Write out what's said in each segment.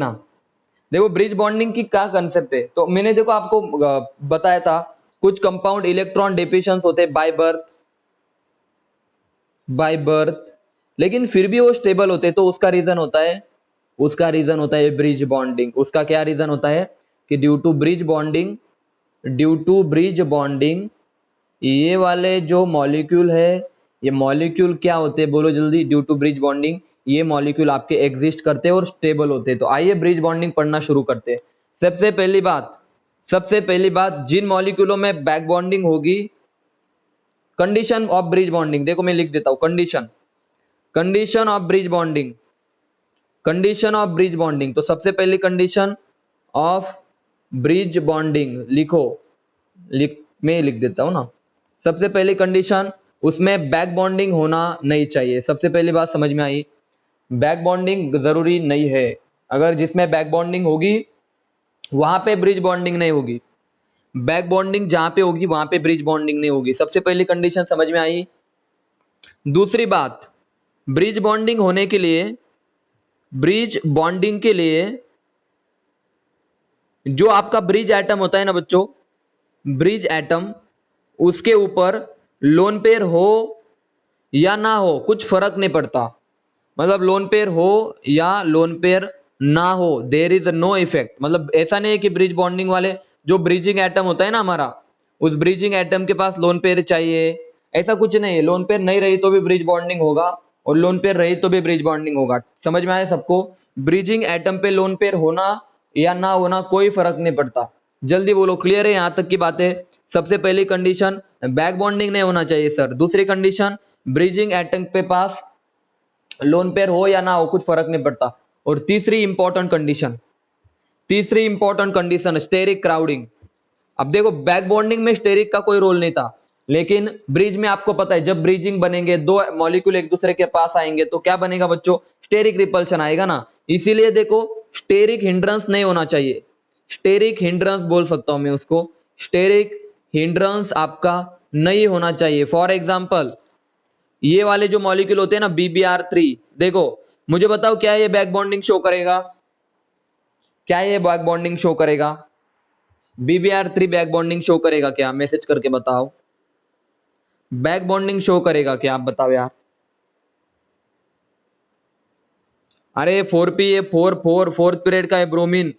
ना। देखो bridge bonding की क्या कंसेप्ट है, तो मैंने देखो आपको बताया था कुछ कंपाउंड इलेक्ट्रॉन डिफिशिएंस होते हैं बाय बर्थ, लेकिन फिर भी वो स्टेबल होते हैं, तो उसका रीजन होता है ब्रिज बॉन्डिंग। उसका क्या रीजन होता है कि ड्यू टू ब्रिज बॉन्डिंग ये वाले जो मॉलिक्यूल है, ये मॉलिक्यूल क्या होते हैं बोलो जल्दी। ड्यू टू ब्रिज बॉन्डिंग ये मॉलिक्यूल आपके एग्जिस्ट करते हैं और स्टेबल होते हैं। तो आइए ब्रिज बॉन्डिंग पढ़ना शुरू करते हैं। सबसे पहली बात जिन मॉलिक्यूलों में बैक बॉन्डिंग होगी, कंडीशन ऑफ ब्रिज बॉन्डिंग देखो मैं लिख देता हूं। कंडीशन ऑफ ब्रिज बॉन्डिंग, तो सबसे पहली कंडीशन ऑफ ब्रिज बॉन्डिंग मैं लिख देता हूं ना। सबसे पहली कंडीशन, उसमें बैक बॉन्डिंग होना नहीं चाहिए। सबसे पहली बात समझ में आई, बैक बॉन्डिंग जरूरी नहीं है। अगर जिसमें बैक बॉन्डिंग होगी वहां पे ब्रिज बॉन्डिंग नहीं होगी, बैक बॉन्डिंग जहां पे होगी वहां पे ब्रिज बॉन्डिंग नहीं होगी। सबसे पहली कंडीशन समझ में आई। दूसरी बात, ब्रिज बॉन्डिंग होने के लिए, जो आपका ब्रिज एटम होता है ना बच्चों, ब्रिज एटम, उसके ऊपर लोन पेयर हो या ना हो कुछ फर्क नहीं पड़ता। मतलब लोन पेयर हो या लोन पेयर ना हो, देयर इज नो इफेक्ट। मतलब ऐसा नहीं है कि ब्रिज बॉन्डिंग वाले जो ब्रिजिंग एटम होता है ना हमारा, उस ब्रिजिंग एटम के पास लोन पेयर चाहिए, ऐसा कुछ नहीं है। लोन पेयर नहीं रही तो भी ब्रिज बॉन्डिंग होगा और लोन पेयर रही तो भी ब्रिज बॉन्डिंग होगा। समझ में आया सबको? ब्रिजिंग एटम पे लोन पेयर होना या ना होना कोई फर्क नहीं पड़ता। जल्दी बोलो, क्लियर है यहां तक की बातें? सबसे पहली कंडीशन बैक बॉन्डिंग नहीं होना चाहिए सर। दूसरी कंडीशन ब्रिजिंग एटम के पास लोन पेयर हो या ना हो कुछ फर्क नहीं पड़ता। और तीसरी इंपॉर्टेंट कंडीशन स्टेरिक क्राउडिंग। अब देखो बैक बॉन्डिंग में स्टेरिक का कोई रोल नहीं था, लेकिन ब्रिज में आपको पता है जब ब्रिजिंग बनेंगे, दो मॉलिक्यूल एक दूसरे के पास आएंगे तो क्या बनेगा बच्चों? स्टेरिक रिपल्शन आएगा ना। इसीलिए देखो स्टेरिक हिंड्रेंस नहीं होना चाहिए। स्टेरिक हिंड्रेंस बोल सकता हूं मैं उसको, स्टेरिक हिंड्रेंस आपका नहीं होना चाहिए। फॉर एग्जाम्पल ये वाले जो मॉलिक्यूल होते हैं ना BBr3, देखो मुझे बताओ क्या ये बैक बॉन्डिंग शो करेगा? BBr3 बैक बॉन्डिंग शो करेगा क्या? मैसेज करके बताओ, बैक बॉन्डिंग शो करेगा क्या? आप बताओ यार। अरे 4p, ये फोर्थ पीरियड का है ब्रोमीन,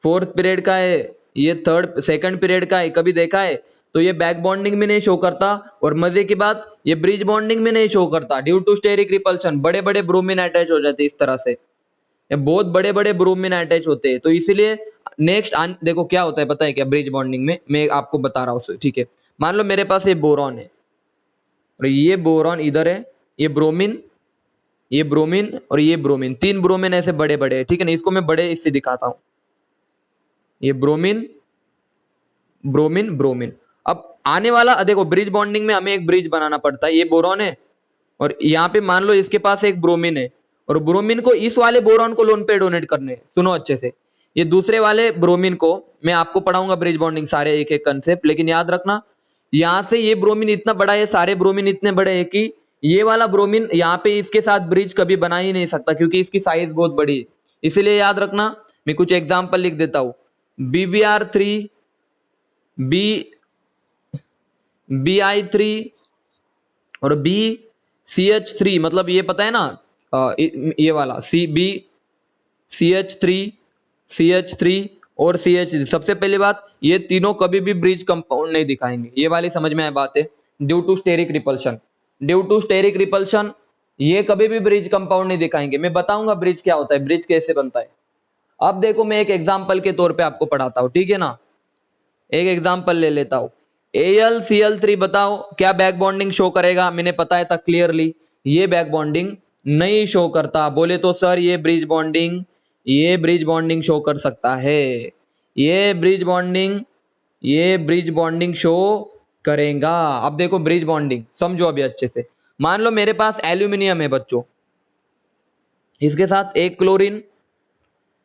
फोर्थ पीरियड का है, ये सेकंड पीरियड का है, कभी देखा है? तो ये बैक बॉन्डिंग में नहीं शो करता, और मजे की बात ये ब्रिज बॉन्डिंग में नहीं शो करता ड्यू टू स्टेरिक रिपल्शन। बड़े बड़े ब्रोमीन अटैच हो जाते हैं इस तरह से, ये बहुत बड़े बड़े ब्रोमीन अटैच होते हैं। तो इसीलिए नेक्स्ट देखो क्या होता है पता है क्या ब्रिज बॉन्डिंग में? मैं आपको बता रहा हूँ, ठीक है। मान लो मेरे पास ये बोरॉन है और ये बोरॉन इधर है, ये ब्रोमीन और ये ब्रोमीन, तीन ब्रोमीन ऐसे बड़े बड़े है, ठीक है ना। इसको मैं बड़े इससे दिखाता हूं, ये ब्रोमीन ब्रोमीन ब्रोमीन। अब आने वाला देखो ब्रिज बॉन्डिंग में हमें एक ब्रिज बनाना पड़ता है। ये बोरॉन है और यहाँ पे मान लो इसके पास एक ब्रोमीन है, और ब्रोमीन को इस वाले बोरॉन को लोन पे डोनेट करने। सुनो अच्छे से, ये दूसरे वाले ब्रोमीन को मैं आपको पढ़ाऊंगा ब्रिज बॉन्डिंग सारे एक एक कंसेप्ट, लेकिन याद रखना यहां से ये ब्रोमीन इतना बड़ा है, सारे ब्रोमीन इतने बड़े हैं कि ये वाला ब्रोमीन यहाँ पे इसके साथ ब्रिज कभी बना ही नहीं सकता, क्योंकि इसकी साइज बहुत बड़ी है। इसीलिए याद रखना, मैं कुछ एग्जाम्पल लिख देता हूं। BBr3, BI3 और BCH3, मतलब ये पता है ना, ये वाला CH3 और CH3। सबसे पहली बात, ये तीनों कभी भी ब्रिज कंपाउंड नहीं दिखाएंगे। ये वाली समझ में आए बात है? ड्यू टू स्टेरिक रिपल्शन ये कभी भी ब्रिज कंपाउंड नहीं दिखाएंगे। मैं बताऊंगा ब्रिज क्या होता है, ब्रिज कैसे बनता है। अब देखो मैं एक एग्जाम्पल के तौर पे आपको पढ़ाता हूं, ठीक है ना। एक एग्जाम्पल ले लेता हूं, AlCl3, बताओ क्या बैक बॉन्डिंग शो करेगा? मैंने बताया था क्लियरली ये बैक बॉन्डिंग नहीं शो करता। बोले तो सर ये ब्रिज बॉन्डिंग शो कर सकता है, ये ब्रिज बॉन्डिंग शो करेगा। अब देखो ब्रिज बॉन्डिंग समझो अभी अच्छे से। मान लो मेरे पास एल्यूमिनियम है बच्चों, इसके साथ एक क्लोरीन,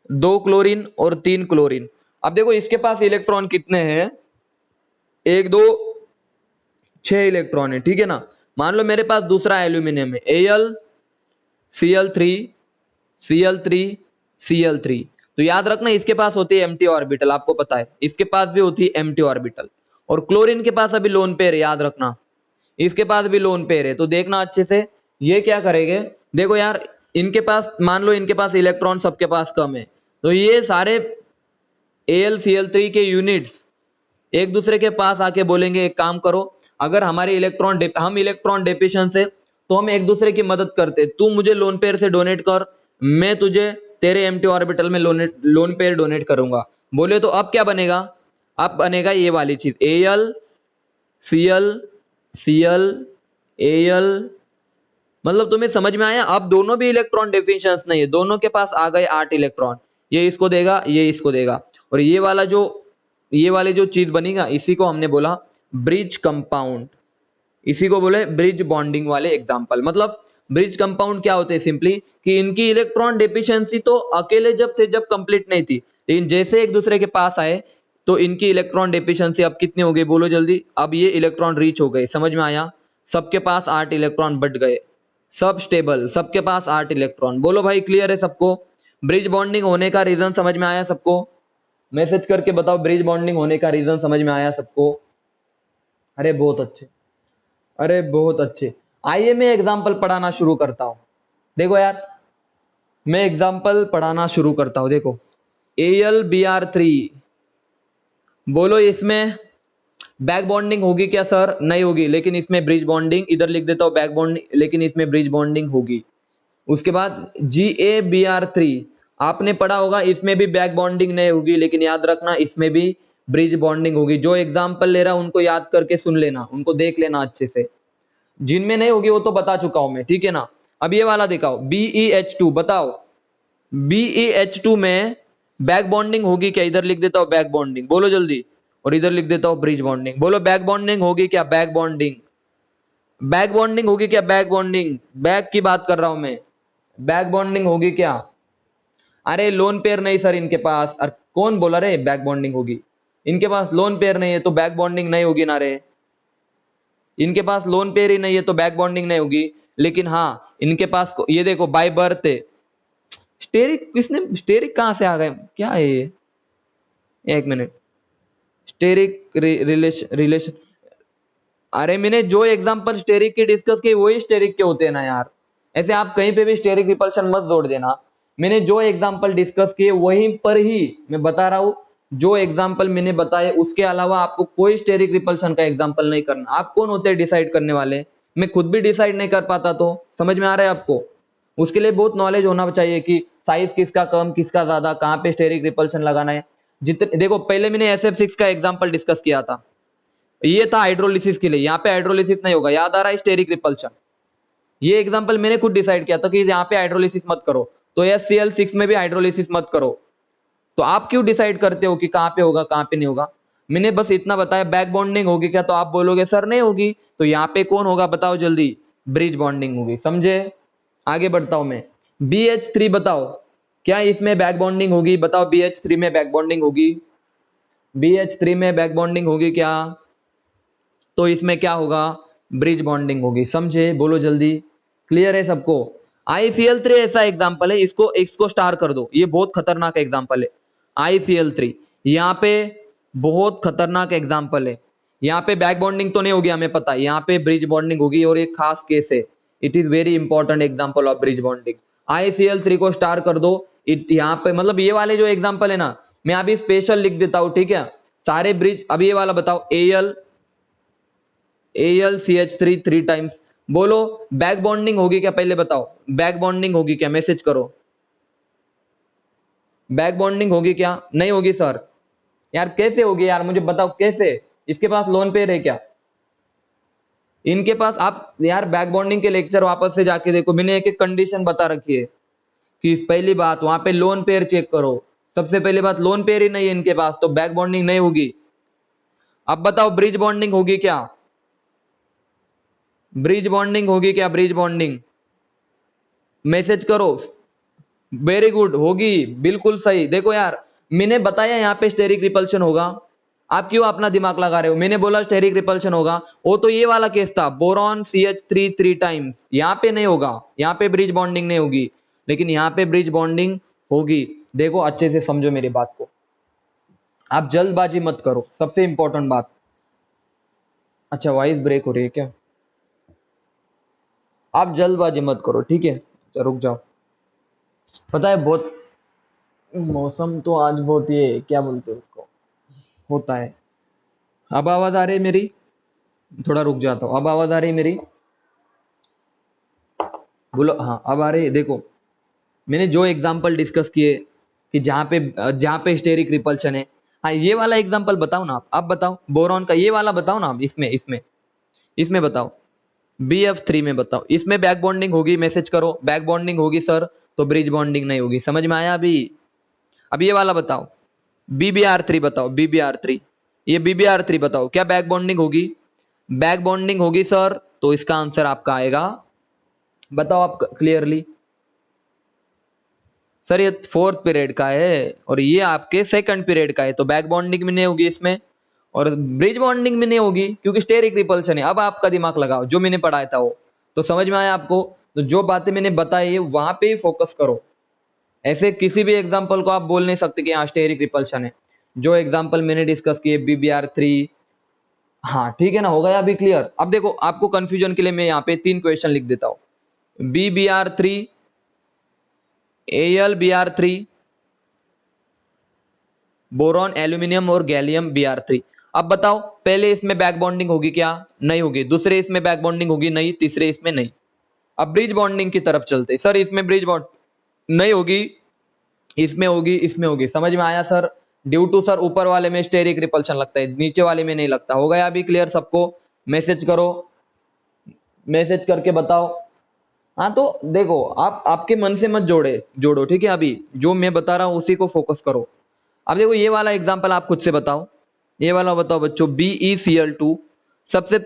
दो क्लोरीन और तीन क्लोरीन। अब देखो इसके पास इलेक्ट्रॉन कितने हैं? एक दो 6 इलेक्ट्रॉन है, ठीक है ना। मान लो मेरे पास दूसरा एल्यूमिनियम है, AlCl3 Cl3 Cl3। तो याद रखना इसके पास होती है एम्प्टी ऑर्बिटल, आपको पता है इसके पास भी होती है एम्प्टी ऑर्बिटल। और क्लोरीन के पास अभी लोन पेयर है, याद रखना इसके पास भी लोन पेयर है। तो देखना अच्छे से ये क्या करेंगे, देखो यार इनके पास मान लो इनके पास इलेक्ट्रॉन सबके पास कम है, तो ये सारे AlCl3 के यूनिट्स एक दूसरे के पास आके बोलेंगे एक काम करो, अगर हमारे हम इलेक्ट्रॉन डेफिशिएंट है तो हम एक दूसरे की मदद करते, तू मुझे लोन पेयर से डोनेट कर, मैं तुझे तेरे एम्प्टी ऑर्बिटल में लोन पेयर डोनेट करूंगा। बोले तो अब क्या बनेगा, अब बनेगा ये वाली चीज AlCl Cl Al, मतलब तुम्हें समझ में आया। अब दोनों भी इलेक्ट्रॉन डेफिशिएंट नहीं है, दोनों के पास आ गए 8 इलेक्ट्रॉन, ये इसको देगा ये इसको देगा, और ये वाली जो चीज बनेगा इसी को हमने बोला ब्रिज कंपाउंड, इसी को बोले ब्रिज बॉन्डिंग वाले एग्जांपल। मतलब ब्रिज कंपाउंड क्या होते हैं, सिंपली कि इनकी इलेक्ट्रॉन डेफिशिएंसी तो अकेले जब थे जब कंप्लीट नहीं थी, लेकिन जैसे एक दूसरे के पास आए तो इनकी इलेक्ट्रॉन डेफिशिएंसी अब कितनी हो गई, बोलो जल्दी। अब ये इलेक्ट्रॉन रीच हो गए, समझ में आया, सबके पास 8 इलेक्ट्रॉन बट गए, सब स्टेबल, सबके पास 8 इलेक्ट्रॉन। बोलो भाई क्लियर है सबको, ब्रिज बॉन्डिंग होने का रीजन समझ में आया सबको, मैसेज करके बताओ ब्रिज बॉन्डिंग होने का रीजन समझ में आया सबको। अरे बहुत अच्छे, अरे बहुत अच्छे। आइए मैं एग्जांपल पढ़ाना शुरू करता हूं, देखो यार मैं एग्जांपल पढ़ाना शुरू करता हूं। देखो AlBr3, बोलो इसमें बैक बॉन्डिंग होगी क्या सर, नहीं होगी, लेकिन इसमें ब्रिज बॉन्डिंग, इधर लिख देता हूं बैक बॉन्डिंग, लेकिन इसमें ब्रिज बॉन्डिंग होगी। उसके बाद GaBr3 आपने पढ़ा होगा, इसमें भी बैक बॉन्डिंग नहीं होगी, लेकिन याद रखना इसमें भी ब्रिज बॉन्डिंग होगी। जो एग्जांपल ले रहा हूं उनको याद करके सुन लेना, उनको देख लेना अच्छे से, जिनमें नहीं होगी वो तो बता चुका हूं मैं, ठीक है ना। अब ये वाला दिखाओ BeH2, बताओ BeH2 में बैक बॉन्डिंग होगी क्या, इधर लिख देता हूं बैक बॉन्डिंग, बोलो जल्दी, और इधर लिख देता हूं ब्रिज बॉन्डिंग। बोलो बैक बॉन्डिंग होगी क्या, बैक बॉन्डिंग, बैक बॉन्डिंग होगी क्या, बैक बॉन्डिंग, बैक की बात कर रहा हूं मैं, बैक बॉन्डिंग होगी क्या। अरे लोन पेयर नहीं सर इनके पास, अरे कौन बोला रे बैक बॉन्डिंग होगी, इनके पास लोन पेयर नहीं है तो बैक बॉन्डिंग नहीं होगी ना रे, इनके पास लोन पेयर ही नहीं है तो बैक बॉन्डिंग नहीं होगी। लेकिन हाँ इनके पास ये देखो बाय बर्थ है, स्टेरिक, किसने स्टेरिक कहां से आ गए, क्या है ये, एक मिनट, स्टेरिक रिलेशन, अरे मैंने जो एग्जांपल स्टेरिक के डिस्कस किए वही स्टेरिक के होते हैं ना यार, ऐसे आप कहीं पे भी स्टेरिक रिपल्शन मत जोड़ देना, मैंने जो एग्जांपल डिस्कस किए वहीं पर ही मैं बता रहा हूं, जो एग्जांपल मैंने बताए उसके अलावा आपको कोई स्टेरिक रिपल्शन का एग्जांपल नहीं करना। आप कौन होते हैं डिसाइड करने वाले, मैं खुद भी डिसाइड नहीं कर पाता, तो समझ में आ रहा है आपको, उसके लिए बहुत नॉलेज होना चाहिए कि साइज किसका कम किसका ज्यादा, कहाँ पे स्टेरिक रिपल्शन लगाना है। जितने देखो पहले मैंने SF6 का एग्जाम्पल डिस्कस किया था, ये था हाइड्रोलिसिस के लिए, यहाँ पे हाइड्रोलिसिस नहीं होगा, याद आ रहा है स्टेरिक रिपल्शन, ये एग्जांपल मैंने खुद डिसाइड किया था कि यहाँ पे हाइड्रोलिसिस मत करो, तो HCl6 में भी हाइड्रोलिसिस मत करो। तो आप क्यों डिसाइड करते हो कि कहाँ पे होगा कहाँ पे नहीं होगा, मैंने बस इतना बताया। बैक बॉन्डिंग होगी क्या, तो आप बोलोगे सर नहीं होगी, तो यहाँ पे कौन होगा बताओ जल्दी, ब्रिज बॉन्डिंग होगी, समझे। आगे बढ़ता हूं मैं, BH3 बताओ क्या इसमें बैक बॉन्डिंग होगी, बताओ BH3 में बैक बॉन्डिंग होगी, BH3 में बैक बॉन्डिंग होगी क्या, तो इसमें क्या होगा, ब्रिज बॉन्डिंग होगी, समझे, बोलो जल्दी, क्लियर है सबको। ICl3 ऐसा एग्जांपल है, इसको स्टार कर दो, ये बहुत खतरनाक एग्जांपल है। ICl3 यहाँ पे बहुत खतरनाक एग्जांपल है, यहाँ पे बैक बॉन्डिंग तो नहीं होगी हमें पता है, यहाँ पे ब्रिज बॉन्डिंग होगी, और एक खास केस है, it is very important example of bridge bonding. ICl3 को स्टार कर दो, यहाँ पे मतलब ये वाले जो एग्जांपल है ना, मैं अभी स्पेशल लिख देता हूं, ठीक है, सारे ब्रिज। अब ये वाला बताओ AlCH3 3 टाइम्स, बोलो बैक बॉन्डिंग होगी क्या, पहले बताओ बैक बॉन्डिंग होगी क्या, मैसेज करो, बैक बॉन्डिंग होगी क्या, नहीं होगी सर, यार कैसे होगी यार मुझे बताओ कैसे, इसके पास लोन पेयर है क्या, इनके पास, आप यार बैक बॉन्डिंग के लेक्चर वापस से जाके देखो, मैंने एक एक कंडीशन बता रखी है कि पहली बात वहां पे लोन पेयर चेक करो, सबसे पहली बात लोन पेयर ही नहीं है इनके पास, तो बैक बॉन्डिंग नहीं होगी। अब बताओ ब्रिज बॉन्डिंग होगी क्या, ब्रिज बॉन्डिंग होगी क्या, ब्रिज बॉन्डिंग, मैसेज करो, वेरी गुड, होगी, बिल्कुल सही। देखो यार मैंने बताया यहाँ पे स्टेरिक रिपल्शन होगा, आप क्यों अपना दिमाग लगा रहे हो, मैंने बोला स्टेरिक रिपल्शन होगा, वो तो ये वाला केस था बोरॉन CH3 3 टाइम्स, यहाँ पे नहीं होगा, यहाँ पे ब्रिज बॉन्डिंग नहीं होगी, लेकिन यहाँ पे ब्रिज बॉन्डिंग होगी। देखो अच्छे से समझो मेरी बात को, आप जल्दबाजी मत करो, सबसे इंपॉर्टेंट बात। अच्छा वॉइस ब्रेक हो रही है क्या? आप जल्दबाजी मत करो, ठीक है? अच्छा, रुक जाओ। पता है बहुत, मौसम तो आज बहुत ये क्या बोलते हैं उसको, होता है। अब आवाज आ रही है मेरी? थोड़ा रुक जाता हूँ, अब आवाज आ रही है मेरी? बोलो हाँ अब आ रही है। देखो मैंने जो एग्जांपल डिस्कस किए कि जहाँ पे स्टेरिक रिपल्शन है, हाँ ये वाला एग्जांपल बताओ ना आप बताओ, बोरॉन का ये वाला बताओ ना आप, इसमें इसमें इसमें बताओ, BF3 में बताओ, इसमें बैक बॉन्डिंग होगी, मैसेज करो बैक बॉन्डिंग होगी सर, तो ब्रिज बॉन्डिंग नहीं होगी। समझ में आया अभी? अब ये वाला बताओ, BBR3 बताओ, BBR3, ये BBR3 बताओ क्या बैक बॉन्डिंग होगी? बैक बॉन्डिंग होगी सर, तो इसका आंसर आपका आएगा, बताओ आप क्लियरली। सर ये फोर्थ पीरियड का है और ये आपके सेकंड पीरियड का है, तो बैक बॉन्डिंग भी नहीं होगी इसमें और ब्रिज बॉन्डिंग भी नहीं होगी क्योंकि स्टेरिक रिपल्शन है। अब आपका दिमाग लगाओ, जो मैंने पढ़ाया था वो तो समझ में आया आपको? तो जो बातें मैंने बताई है वहां पे ही फोकस करो, ऐसे किसी भी एग्जाम्पल को आप बोल नहीं सकते कि हाँ स्टेरिक रिपल्शन है। जो एग्जाम्पल मैंने डिस्कस किए BBR3, हाँ ठीक है ना, हो गया अभी क्लियर? अब देखो आपको कंफ्यूजन के लिए मैं यहाँ पे 3 क्वेश्चन लिख देता हूँ, BBR3, AlBr3, बोरॉन एल्यूमिनियम और गैलियम Br3। अब बताओ पहले इसमें बैक बॉन्डिंग होगी क्या? नहीं होगी। दूसरे इसमें बैक बॉन्डिंग होगी? नहीं। तीसरे इसमें नहीं। अब ब्रिज बॉन्डिंग की तरफ चलते, सर इसमें ब्रिज बॉन्ड नहीं होगी, इसमें होगी, इसमें होगी। समझ में आया सर? ड्यू टू सर ऊपर वाले में स्टेरिक रिपल्शन लगता है, नीचे वाले में नहीं लगता। हो गया अभी क्लियर सबको? मैसेज करो, मैसेज करके बताओ। हाँ तो देखो आप आपके मन से मत जोड़ो, ठीक है? अभी जो मैं बता रहा हूँ उसी को फोकस करो। अब देखो ये वाला एग्जांपल आप खुद से बताओ, ये वाला बताओ बच्चों, BeCl2। सबसे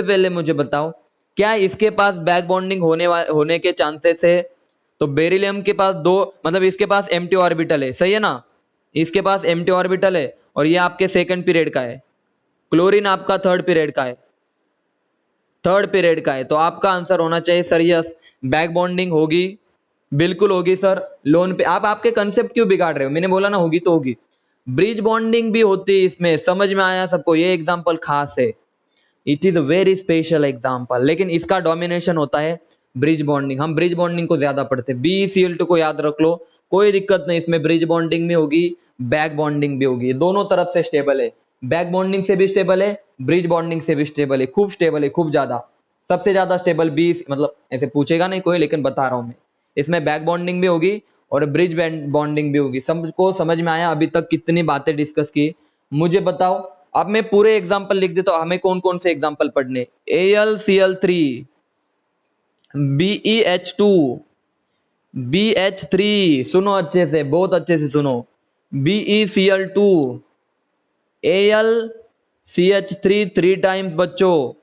पहले मुझे बताओ क्या इसके पास बैक बॉन्डिंग होने के चांसेस है? तो बेरिलियम के पास दो, मतलब इसके पास एम्प्टी ऑर्बिटल है, सही है ना? इसके पास एम्प्टी ऑर्बिटल है और ये आपके सेकंड पीरियड का है। क्लोरीन आपका थर्ड पीरियड का है, थर्ड पीरियड का है। तो आपका आंसर होना चाहिए सर यस, बैक बॉन्डिंग होगी, बिल्कुल होगी सर। लोन पे आप आपके कंसेप्ट क्यों बिगाड़ रहे हो? मैंने बोला ना होगी तो होगी। ब्रिज बॉन्डिंग भी होती है इसमें, समझ में आया सबको? ये एग्जांपल खास है, it is a very special example, लेकिन इसका डोमिनेशन होता है ब्रिज बॉन्डिंग। हम ब्रिज बॉन्डिंग को ज्यादा पढ़ते हैं। BeCl2 को याद रख लो, कोई दिक्कत नहीं, इसमें ब्रिज बॉन्डिंग भी होगी, बैक बॉन्डिंग भी होगी, दोनों तरफ से स्टेबल है। बैक बॉन्डिंग से भी स्टेबल है, ब्रिज बॉन्डिंग से भी स्टेबल है, खूब स्टेबल है, खूब ज्यादा। सबसे ज्यादा स्टेबल मतलब ऐसे पूछेगा नहीं कोई, लेकिन बता रहा हूं मैं, इसमें बैक बॉन्डिंग भी होगी और ब्रिज बॉन्डिंग भी होगी। सबको समझ में आया अभी तक कितनी बातें डिस्कस की? मुझे बताओ। अब मैं पूरे एग्जांपल लिख देता हूं, हमें कौन कौन से एग्जांपल पढ़ने? AlCl3, BeH2, BH3, सुनो अच्छे से, बहुत अच्छे से सुनो, BeCl2, AlCH3 3 टाइम्स बच्चों,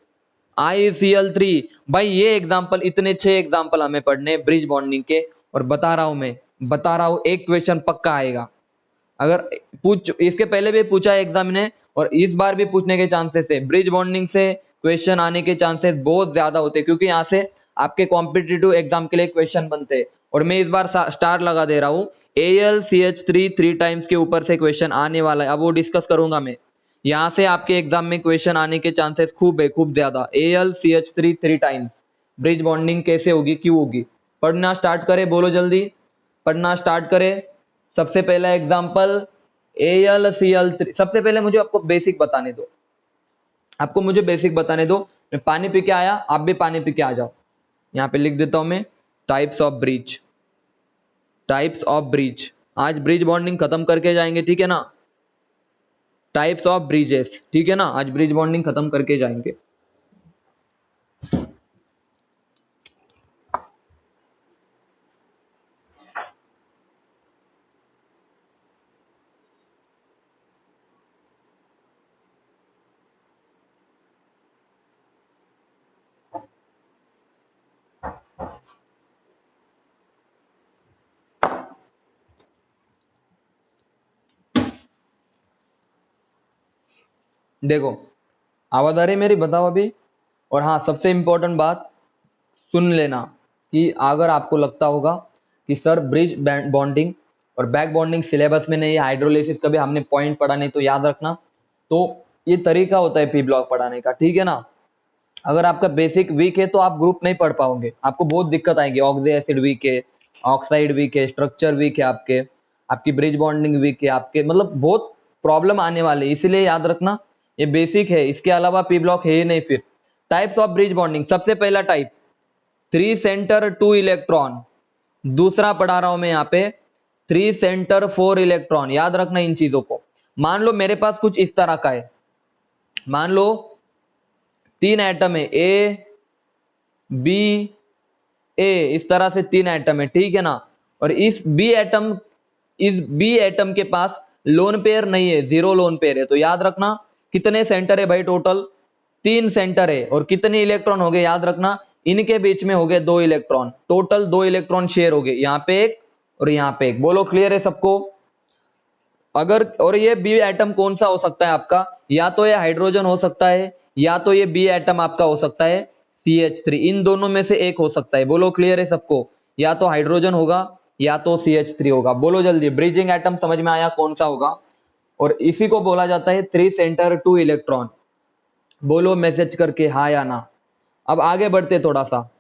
ICl3। भाई ये एग्जांपल, इतने 6 एग्जांपल हमें पढ़ने ब्रिज बॉन्डिंग के, और बता रहा हूं मैं, बता रहा हूं एक क्वेश्चन पक्का आएगा। अगर पूछ, इसके पहले भी पूछा है एग्जाम ने और इस बार भी पूछने के चांसेस है। ब्रिज बॉन्डिंग से क्वेश्चन आने के चांसेस बहुत ज्यादा होते हैं क्योंकि यहाँ से आपके कॉम्पिटिटिव एग्जाम के लिए क्वेश्चन बनते हैं। और मैं इस बार स्टार लगा दे रहा हूँ, AlCH3 3 टाइम्स के ऊपर से क्वेश्चन आने वाला है। अब वो डिस्कस करूंगा मैं, यहाँ से आपके एग्जाम में क्वेश्चन आने के चांसेस खूब है, खूब ज्यादा। AlCH3 3 टाइम्स ब्रिज बॉन्डिंग कैसे होगी, क्यों होगी? पढ़ना स्टार्ट करें, बोलो जल्दी, पढ़ना स्टार्ट करें। सबसे पहला एग्जांपल AlCl3। सबसे पहले मुझे आपको बेसिक बताने दो, आपको मुझे बेसिक बताने दो। मैं पानी पी के आया, आप भी पानी पी के आ जाओ। यहाँ पे लिख देता हूं मैं, types of bridge, types of bridge. आज ब्रिज बॉन्डिंग खत्म करके जाएंगे, ठीक है ना? टाइप्स ऑफ ब्रिजेस, ठीक है ना? आज ब्रिज बॉन्डिंग खत्म करके जाएंगे। देखो आवाज आ रही है मेरी? बताओ अभी। और हाँ सबसे इंपॉर्टेंट बात सुन लेना, कि अगर आपको लगता होगा कि सर ब्रिज बॉन्डिंग और बैक बॉन्डिंग सिलेबस में नहीं है, हाइड्रोलिसिस का भी हमने पॉइंट पढ़ा नहीं, तो याद रखना। तो ये तरीका होता है पी ब्लॉक पढ़ाने का, ठीक है ना। अगर आपका बेसिक वीक है तो आप ग्रुप नहीं पढ़ पाओगे, आपको बहुत दिक्कत आएगी। ऑक्सी एसिड वीक है, ऑक्साइड वीक है, स्ट्रक्चर वीक है, आपकी ब्रिज बॉन्डिंग वीक है, आपके मतलब बहुत प्रॉब्लम आने वाले, इसीलिए याद रखना ये बेसिक है, इसके अलावा पी ब्लॉक है ही नहीं। फिर टाइप्स ऑफ ब्रिज बॉन्डिंग, सबसे पहला टाइप 3 सेंटर 2 इलेक्ट्रॉन, दूसरा पढ़ा रहा हूं मैं यहाँ पे 3 सेंटर 4 इलेक्ट्रॉन। याद रखना इन चीजों को। मान लो मेरे पास कुछ इस तरह का है, मान लो 3 एटम है, ए बी ए, इस तरह से 3 एटम है, ठीक है ना। और इस बी एटम के पास लोन पेयर नहीं है, 0 लोन पेयर है। तो याद रखना कितने सेंटर है भाई, टोटल 3 सेंटर है। और कितने इलेक्ट्रॉन हो गए, याद रखना इनके बीच में हो गए 2 इलेक्ट्रॉन, टोटल 2 इलेक्ट्रॉन शेयर हो गए, यहाँ पे एक और यहाँ पे एक। बोलो क्लियर है सबको। अगर और ये बी एटम कौन सा हो सकता है आपका, या तो ये हाइड्रोजन हो सकता है, या तो ये बी एटम आपका हो सकता है CH3, इन दोनों में से एक हो सकता है। बोलो क्लियर है सबको, या तो हाइड्रोजन होगा या तो CH3 होगा। बोलो जल्दी, ब्रिजिंग एटम समझ में आया कौन सा होगा। और इसी को बोला जाता है 3 सेंटर 2 इलेक्ट्रॉन। बोलो मैसेज करके हाँ या ना। अब आगे बढ़ते थोड़ा सा,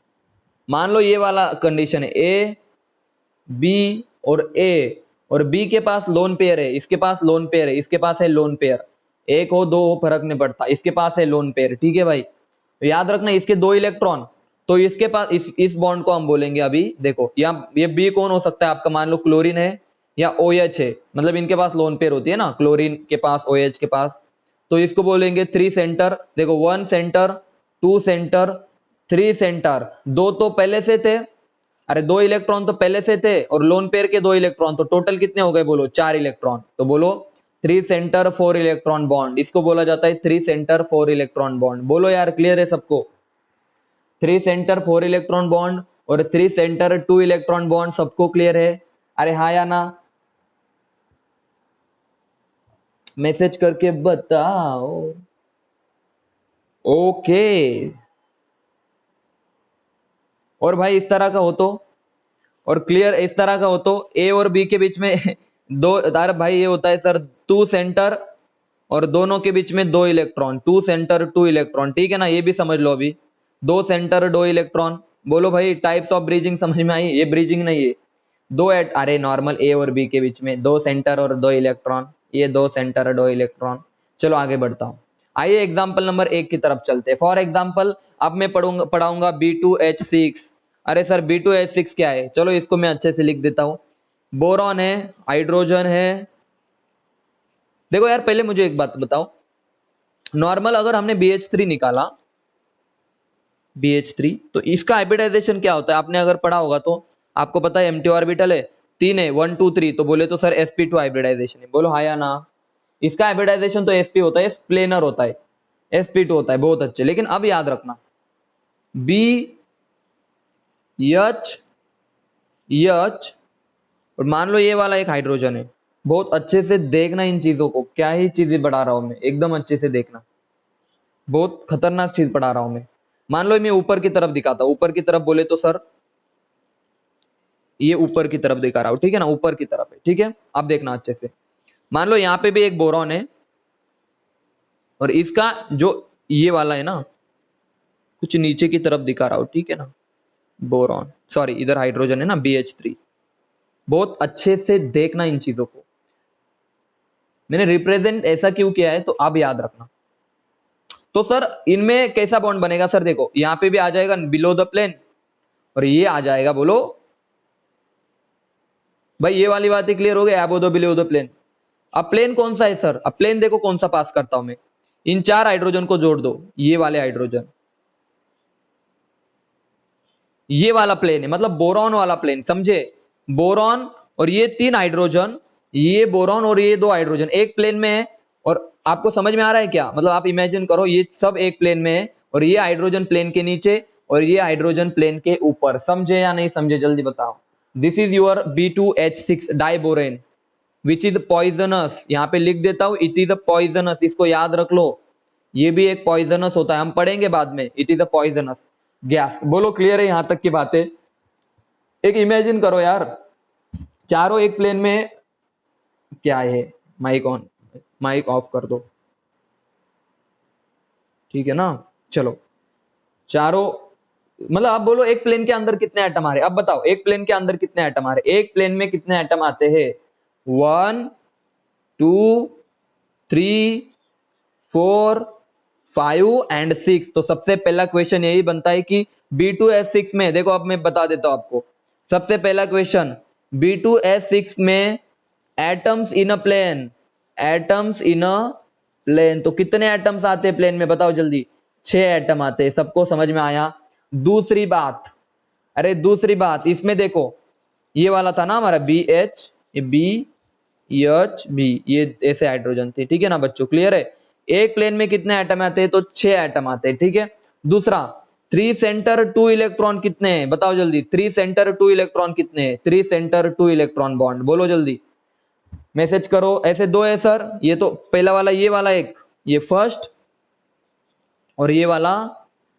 मान लो ये वाला कंडीशन है, ए बी और ए, और बी के पास लोन पेयर है, इसके पास लोन पेयर है, इसके पास है लोन पेयर, एक हो दो हो फर्क नहीं पड़ता, इसके पास है लोन पेयर, ठीक है भाई। तो याद रखना इसके 2 इलेक्ट्रॉन, तो इसके पास इस बॉन्ड को हम बोलेंगे अभी देखो, या ये बी कौन हो सकता है आपका, मान लो क्लोरीन है या OH है, मतलब इनके पास लोन पेयर होती है ना, क्लोरीन के पास OH के पास। तो इसको बोलेंगे 3 सेंटर, देखो 1 सेंटर 2 सेंटर 3 सेंटर, 2 तो पहले से थे, अरे 2 इलेक्ट्रॉन तो पहले से थे, और लोन पेयर के 2 इलेक्ट्रॉन, तो टोटल कितने हो गए, बोलो 4 इलेक्ट्रॉन। तो बोलो 3 सेंटर 4 इलेक्ट्रॉन बॉन्ड, इसको बोला जाता है 3 सेंटर 4 इलेक्ट्रॉन बॉन्ड। बोलो यार क्लियर है सबको, 3 सेंटर 4 इलेक्ट्रॉन बॉन्ड और 3 सेंटर 2 इलेक्ट्रॉन बॉन्ड, सबको क्लियर है? अरे हाँ या ना, मैसेज करके बताओ। ओके। और भाई इस तरह का हो तो, और क्लियर इस तरह का हो तो ए और बी के बीच में दो, अरे भाई ये होता है सर 2 सेंटर और दोनों के बीच में 2 इलेक्ट्रॉन, 2 सेंटर 2 इलेक्ट्रॉन, ठीक है ना, ये भी समझ लो अभी 2 सेंटर 2 इलेक्ट्रॉन। बोलो भाई टाइप्स ऑफ ब्रिजिंग समझ में आई? ये ब्रिजिंग नहीं है, अरे नॉर्मल ए और बी के बीच में 2 सेंटर और 2 इलेक्ट्रॉन, ये 2 सेंटर 2 इलेक्ट्रॉन। चलो आगे बढ़ता हूं, आइए एग्जाम्पल नंबर 1 की तरफ चलते हैं। फॉर एग्जाम्पल अब मैं पढ़ाऊंगा B2H6। अरे सर B2H6 क्या है, चलो इसको मैं अच्छे से लिख देता हूं। बोरॉन है, हाइड्रोजन है। देखो यार पहले मुझे एक बात बताओ, नॉर्मल अगर हमने BH3 निकाला, BH3, तो इसका हाइब्रिडाइजेशन क्या होता है, आपने अगर पढ़ा होगा तो आपको पता है, empty ऑर्बिटल है 3 है, 1 2 3, तो बोले तो सर sp2 हाइब्रिडाइजेशन है। बोलो हाँ या ना। इसका हाइब्रिडाइजेशन तो sp होता है, प्लेनर होता है, sp2 होता है। बहुत अच्छे, लेकिन अब याद रखना BH और मान लो ये वाला एक हाइड्रोजन है। बहुत अच्छे से देखना इन चीजों को, क्या ही चीजें पढ़ा रहा हूं मैं, एकदम अच्छे से देखना, बहुत खतरनाक चीज पढ़ा रहा हूं मैं। मान लो मैं ऊपर की तरफ दिखाता हूं, ऊपर की तरफ बोले तो सर ये ऊपर की तरफ दिखा रहा हूं, ठीक है ना, ऊपर की तरफ है, ठीक है। अब देखना अच्छे से, मान लो यहाँ पे भी एक बोरॉन है, और इसका जो ये वाला है ना, कुछ नीचे की तरफ दिखा रहा हूं, ठीक है ना, बोरॉन, सॉरी इधर हाइड्रोजन है ना BH3। बहुत अच्छे से देखना इन चीजों को, मैंने रिप्रेजेंट ऐसा क्यों किया है, तो आप याद रखना। तो सर इनमें कैसा बॉन्ड बनेगा, सर देखो यहाँ पे भी आ जाएगा बिलो द प्लेन, और ये आ जाएगा, बोलो भाई ये वाली बात ही क्लियर हो गई, above the below the plane. अब प्लेन कौन सा है सर, अब प्लेन देखो कौन सा पास करता हूं मैं, इन 4 हाइड्रोजन को जोड़ दो, ये वाले हाइड्रोजन, ये वाला प्लेन है, मतलब बोरॉन वाला प्लेन, समझे, बोरॉन और ये 3 हाइड्रोजन, ये बोरॉन और ये 2 हाइड्रोजन एक प्लेन में है। और आपको समझ में आ रहा है क्या, मतलब आप इमेजिन करो ये सब एक प्लेन में है, और ये हाइड्रोजन प्लेन के नीचे और ये हाइड्रोजन प्लेन के ऊपर। समझे या नहीं समझे, जल्दी बताओ। This is your B2H6 diborane which is poisonous, यहाँ पे लिख देता हूं, इट इज अ पॉइजनस, इसको याद रख लो, ये भी एक पॉइजनस होता है, हम पढ़ेंगे बाद में, it is a poisonous gas. बोलो क्लियर है यहां तक की बातें? एक इमेजिन करो यार, चारों एक प्लेन में, क्या है, माइक ऑन, माइक ऑफ कर दो, ठीक है ना। चलो, चारों, मतलब आप बोलो एक प्लेन के अंदर कितने एटम आ रहे, अब बताओ एक प्लेन के अंदर कितने एटम आ रहे, एक प्लेन में कितने एटम आते हैं, 1 2 3 4 5 एंड 6। तो सबसे पहला क्वेश्चन यही बनता है कि B2S6 में, देखो अब मैं बता देता हूं आपको, सबसे पहला क्वेश्चन, B2S6 में atoms in a plane, atoms in a plane, तो कितने एटम्स आते हैं प्लेन में, बताओ जल्दी, 6 एटम आते हैं, सबको समझ में आया। दूसरी बात, अरे दूसरी बात, इसमें देखो ये वाला था ना हमारा BH, ये BH, ये ऐसे हाइड्रोजन थे, ठीक है ना बच्चों, क्लियर है। एक प्लेन में कितने एटम आते हैं, तो 6 एटम आते हैं, ठीक है। दूसरा, 3 सेंटर 2 इलेक्ट्रॉन कितने हैं, बताओ जल्दी, 3 सेंटर 2 इलेक्ट्रॉन कितने हैं, 3 सेंटर 2 इलेक्ट्रॉन बॉन्ड, बोलो जल्दी, मैसेज करो। ऐसे दो है सर, ये तो पहला वाला, ये वाला एक, ये फर्स्ट और ये वाला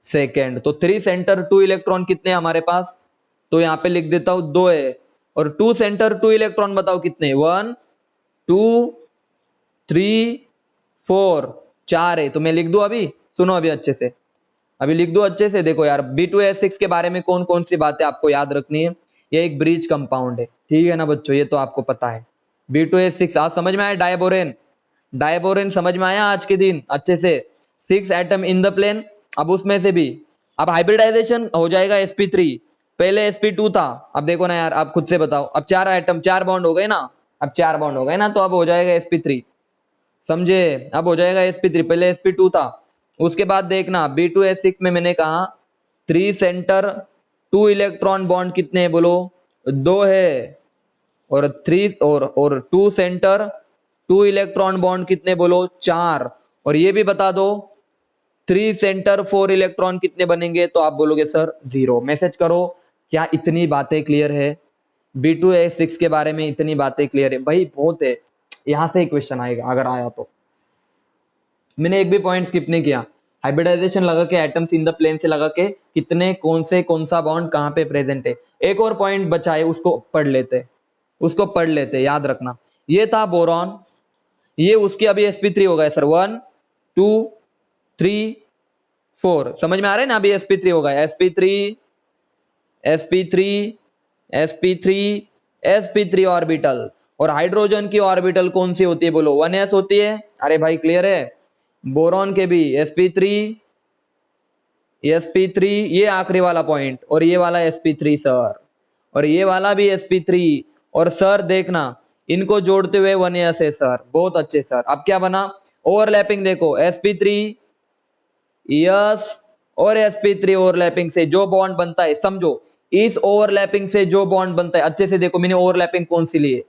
सेकंड, तो 3 सेंटर 2 इलेक्ट्रॉन कितने हैं हमारे पास, तो यहां पे लिख देता हूं 2 है। और 2 सेंटर 2 इलेक्ट्रॉन बताओ कितने, 1 2 3 4, 4 है, तो मैं लिख दूं अभी, सुनो अभी अच्छे से, अभी लिख दो अच्छे से। देखो यार, B2S6 के बारे में कौन कौन सी बातें आपको याद रखनी है, ये एक ब्रिज कंपाउंड है, ठीक है ना बच्चों, ये तो आपको पता है। B2S6 आज समझ में आया, डायबोरेन, डायबोरेन समझ में आया आज के दिन अच्छे से, 6 एटम इन द प्लेन। अब उसमें से भी अब हाइब्रिडाइजेशन हो जाएगा sp3, पहले sp2 था, अब देखो ना यार, आप खुद से बताओ, अब 4 एटम 4 बॉन्ड हो गए ना, अब 4 बॉन्ड हो गए ना, तो अब हो जाएगा sp3, समझे, अब हो जाएगा sp3, पहले sp2 था। उसके बाद देखना B2S6 में मैंने कहा 3 सेंटर 2 इलेक्ट्रॉन बॉन्ड कितने हैं, बोलो 2 है। और 2 सेंटर 2 इलेक्ट्रॉन बॉन्ड कितने, बोलो 4। और ये भी बता दो 3 सेंटर 4 इलेक्ट्रॉन कितने बनेंगे, तो आप बोलोगे सर 0, मैसेज करो। क्या इतनी बातें क्लियर है, B2S6 के बारे में इतनी बातें क्लियर है भाई, बहुत है, यहां से क्वेश्चन आएगा अगर आया तो। मैंने एक भी पॉइंट स्किप नहीं किया, हाइब्रिडाइजेशन लगा के, एटम्स इन द प्लेन से लगा के, कितने कौन सा बॉन्ड कहां पे प्रेजेंट है। एक और पॉइंट बचा है, उसको पढ़ लेते, उसको पढ़ लेते, याद रखना। ये था बोरॉन, ये उसकी अभी sp3 हो गया सर, 1 2 3 4, समझ में आ रहा है ना, अभी sp3 हो गया, sp3 ऑर्बिटल। और हाइड्रोजन की ऑर्बिटल कौन सी होती है, बोलो 1s होती है, अरे भाई क्लियर है। बोरॉन के भी sp3, ये आखिरी वाला पॉइंट, और ये वाला sp3 सर, और ये वाला भी sp3, और सर देखना इनको जोड़ते हुए 1s है सर, बहुत अच्छे सर। अब क्या बना, ओवरलैपिंग देखो, sp3 यस और sp3 ओवरलैपिंग से जो बॉन्ड बनता है, समझो इस ओवरलैपिंग से जो बॉन्ड बनता है, अच्छे से देखो मैंने ओवरलैपिंग कौन सी ली है,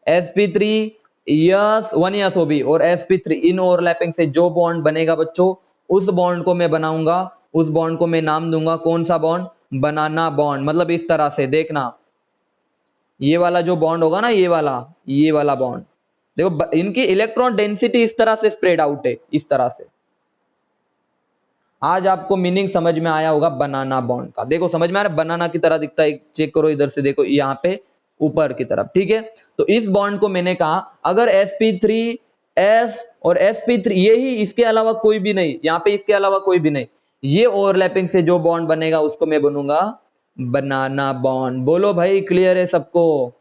sp3 यस 1s भी, और sp3, इन ओवरलैपिंग से जो बॉन्ड बनेगा बच्चों, उस बॉन्ड को मैं बनाऊंगा, उस बॉन्ड को मैं नाम दूंगा, कौन सा बॉन्ड, बनाना बॉन्ड। मतलब इस तरह से देखना, ये वाला जो बॉन्ड होगा ना, ये वाला बॉन्ड, देखो इनकी इलेक्ट्रॉन डेंसिटी इस तरह से स्प्रेड आउट है, इस तरह से। आज आपको मीनिंग समझ में आया होगा बनाना बॉन्ड का, देखो समझ में आ रहा है, बनाना की तरह दिखता है, चेक करो इधर से, देखो यहाँ पे ऊपर की तरफ, ठीक है। तो इस बॉन्ड को मैंने कहा, अगर sp3s और sp3, ये ही, इसके अलावा कोई भी नहीं, यहाँ पे इसके अलावा कोई भी नहीं, ये ओवरलैपिंग से जो बॉन्ड बनेगा उसको मैं बनूंगा बनाना बॉन्ड। बोलो भाई क्लियर है सबको,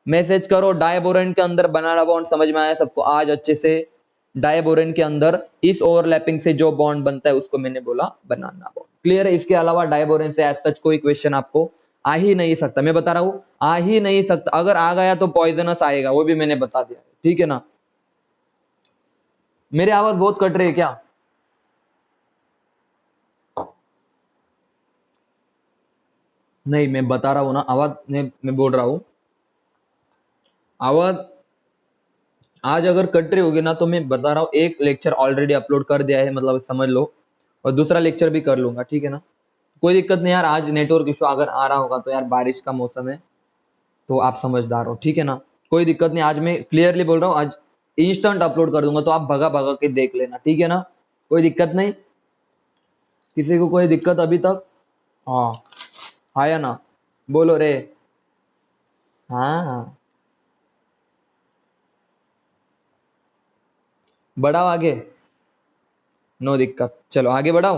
मैसेज करो। डायबोरेन के अंदर बनाना बॉन्ड समझ में आया सबको आज अच्छे से, डायबोरेन के अंदर इस ओवरलैपिंग से जो बॉन्ड बनता है उसको मैंने बोला बनाना बॉन्ड, क्लियर है। इसके अलावा डायबोरेन से एज सच कोई क्वेश्चन आपको आ ही नहीं सकता, मैं बता रहा हूं, आ ही नहीं सकता, अगर आ गया तो पॉइजनस आएगा, वो भी मैंने बता दिया, ठीक है ना। मेरी आवाज बहुत कट रही है क्या, नहीं मैं बता रहा हूं ना, आवाज मैं बोल रहा हूं, आवाज आज अगर कट रही होगी ना, तो मैं बता रहा हूँ, एक लेक्चर ऑलरेडी अपलोड कर दिया है, मतलब समझ लो, और दूसरा लेक्चर भी कर लूंगा, ठीक है ना। कोई दिक्कत नहीं यार, आज नेटवर्क इशू अगर आ रहा होगा तो यार, बारिश का मौसम है, तो आप समझदार हो, ठीक है ना। कोई दिक्कत नहीं, आज मैं क्लियरली बोल रहा हूँ, आज इंस्टेंट अपलोड कर दूंगा, तो आप भगा भगा के देख लेना, ठीक है ना, कोई दिक्कत नहीं। किसी को कोई दिक्कत अभी तक, हाँ, हाँ या ना, बोलो रे, हाँ हाँ, बढ़ाओ आगे, नो दिक्कत, चलो आगे बढ़ाओ,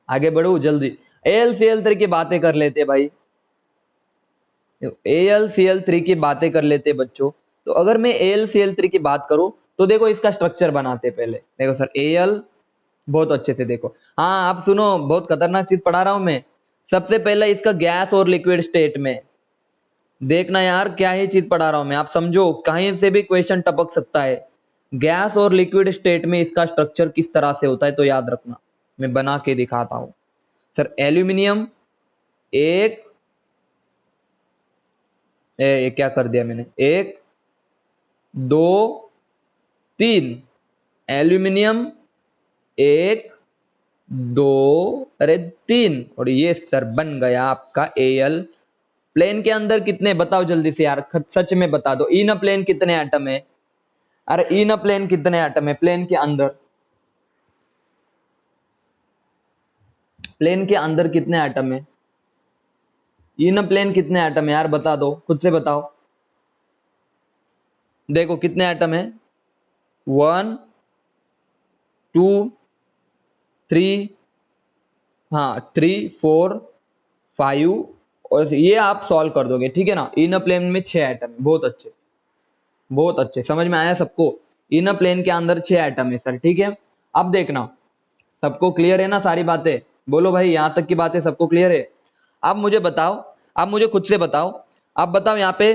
आगे बढ़ो जल्दी। AlCl3 की बातें कर लेते भाई, AlCl3 की बातें कर लेते बच्चों। तो अगर मैं AlCl3 की बात करूं तो देखो इसका स्ट्रक्चर बनाते पहले। देखो सर Al, बहुत अच्छे से देखो, हाँ आप सुनो, बहुत खतरनाक चीज पढ़ा रहा हूं मैं। सबसे पहले इसका गैस और लिक्विड स्टेट में देखना यार, क्या ही चीज पढ़ा रहा हूं मैं, आप समझो, कहीं से भी क्वेश्चन टपक सकता है। गैस और लिक्विड स्टेट में इसका स्ट्रक्चर किस तरह से होता है तो याद रखना, मैं बना के दिखाता हूं। सर एल्यूमिनियम एक, ये क्या कर दिया मैंने, एक दो तीन, एल्यूमिनियम एक दो, अरे तीन, और ये सर बन गया आपका Al। प्लेन के अंदर कितने बताओ जल्दी से यार, सच में बता दो, इन प्लेन कितने एटम है, अरे इन प्लेन कितने एटम है प्लेन के अंदर, प्लेन के अंदर कितने एटम है, इन प्लेन कितने एटम है यार बता दो, खुद से बताओ। देखो कितने एटम है, 1 2 3, हाँ 3 4 5, और ये आप सॉल्व कर दोगे, ठीक है ना। इन प्लेन में 6 एटम है, बहुत अच्छे, बहुत अच्छे, समझ में आया सबको। इन प्लेन के अंदर 6 एटम है सर, ठीक है। अब देखना, सबको क्लियर है ना सारी बातें, बोलो भाई यहां तक की बातें सबको क्लियर है। अब मुझे बताओ, अब मुझे खुद से बताओ, अब बताओ यहाँ पे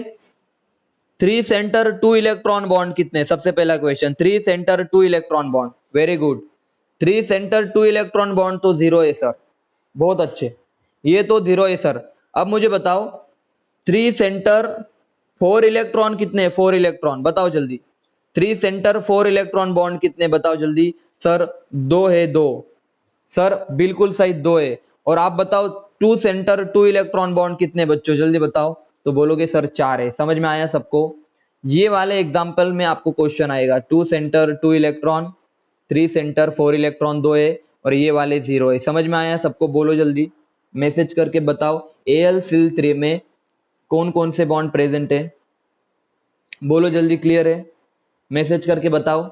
3 सेंटर 2 इलेक्ट्रॉन बॉन्ड कितने, सबसे पहला question, 3 centre 2 electron bond, very good. 3 centre 2 electron bond तो 0 है सर, बहुत अच्छे, ये तो 0 है सर। अब मुझे बताओ 3 सेंटर 4 इलेक्ट्रॉन कितने, 4 इलेक्ट्रॉन बताओ जल्दी, 3 सेंटर 4 इलेक्ट्रॉन बॉन्ड कितने बताओ जल्दी। सर 2 है, 2, सर बिल्कुल सही 2 है। और आप बताओ 2 सेंटर 2 इलेक्ट्रॉन बॉन्ड कितने बच्चों, जल्दी बताओ। तो बोलोगे सर 4 है, समझ में आया सबको। ये वाले एग्जाम्पल में आपको क्वेश्चन आएगा, 2 सेंटर 2 इलेक्ट्रॉन, 3 सेंटर 4 इलेक्ट्रॉन 2 है, और ये वाले 0 है, समझ में आया सबको। बोलो जल्दी, मैसेज करके बताओ AlCl3 में कौन कौन से बॉन्ड प्रेजेंट है, बोलो जल्दी, क्लियर है, मैसेज करके बताओ।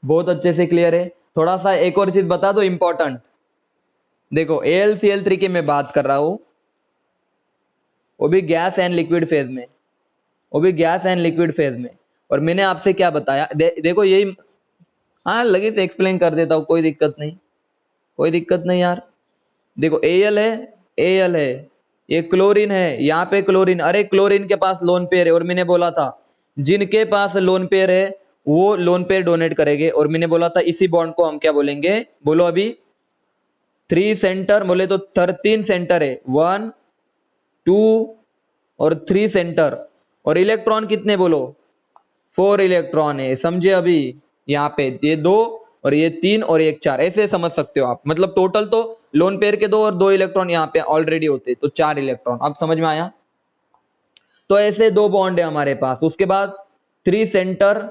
बहुत अच्छे से क्लियर है। थोड़ा सा एक और चीज बता दो इंपॉर्टेंट, देखो AlCl3 की मैं बात कर रहा हूं, वो भी गैस एंड लिक्विड फेज में, वो भी गैस एंड लिक्विड फेज में। और मैंने आपसे क्या बताया, देखो यही, हाँ लगी तो एक्सप्लेन कर देता हूं, कोई दिक्कत नहीं, कोई दिक्कत नहीं यार। देखो Al है, Al है, ये क्लोरीन है, यहाँ पे क्लोरीन, अरे क्लोरीन के पास लोन पेयर है, और मैंने बोला था जिनके पास लोन पेयर है वो लोन पेयर डोनेट करेंगे, और मैंने बोला था इसी बॉन्ड को हम क्या बोलेंगे, बोलो अभी। 3 सेंटर बोले तो 13 सेंटर है, 1 2 और 3 सेंटर, और इलेक्ट्रॉन कितने बोलो, 4 इलेक्ट्रॉन है, समझे अभी। यहाँ पे ये 2 और ये 3 और एक 4, ऐसे समझ सकते हो आप, मतलब टोटल तो लोन पेयर के 2 और 2 इलेक्ट्रॉन यहाँ पे ऑलरेडी होते, तो 4 इलेक्ट्रॉन, अब समझ में आया। तो ऐसे 2 बॉन्ड है हमारे पास। उसके बाद 3 सेंटर